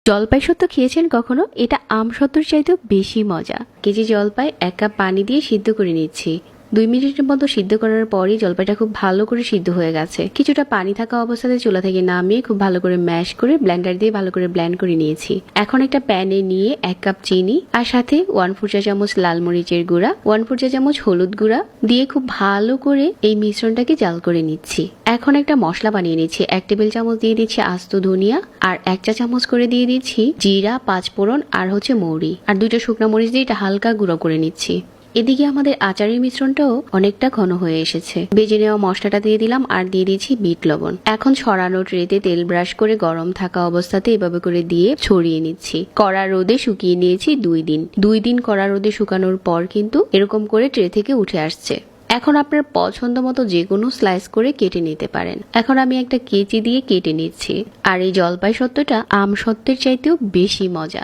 জলপাই সত্ত্ব খেয়েছেন কখনো? এটা আম সত্ত্বর চাইতেও বেশি মজা। কেজি জলপাই 1 কাপ পানি দিয়ে সিদ্ধ করে নিচ্ছি। 2 মিনিটের মতো সিদ্ধ করার পরই জলপাইটা খুব ভালো করে সিদ্ধ হয়ে গেছে। কিছুটা পানি থাকা অবস্থাতে চুলা থেকে নামিয়ে খুব ভালো করে ম্যাশ করে ব্লেন্ডার দিয়ে ভালো করে ব্লেন্ড করে নিয়েছি। এখন একটা প্যানে নিয়ে 1 কাপ চিনি আর সাথে 1/4 চা চামচ লাল মরিচের গুঁড়া, 1/4 চা চামচ হলুদ গুঁড়া দিয়ে খুব ভালো করে এই মিশ্রণটাকে জাল করে নিচ্ছি। এখন একটা মশলা বানিয়ে নিচ্ছি। 1 টেবিল চামচ দিয়ে দিচ্ছি আস্ত ধনিয়া আর 1 চা চামচ করে দিয়ে দিচ্ছি জিরা, 5 ফোড়ন আর মৌরি আর 2টা শুকনো মরিচ দিয়ে এটা হালকা গুঁড়ো করে নিচ্ছি। এদিকে আমাদের আচারের মিশ্রণটাও অনেকটা ঘন হয়ে এসেছে। ভেজে নেওয়া মশলাটা দিয়ে দিলাম আর দিয়ে দিচ্ছি বিট লবণ। এখন ছড়ানো ট্রেতে তেল ব্রাশ করে গরম থাকা অবস্থাতে এভাবে করে দিয়ে ছড়িয়ে নিচ্ছি। কড়া রোদে শুকিয়ে নিয়েছি 2 দিন কড়া রোদে শুকানোর পর কিন্তু এরকম করে ট্রে থেকে উঠে আসছে। এখন আপনার পছন্দ মতো যে কোনো স্লাইস করে কেটে নিতে পারেন। এখন আমি একটা কেচি দিয়ে কেটে নিচ্ছি। আর এই জলপাই সত্ত্বটা আম সত্ত্বের চাইতেও বেশি মজা।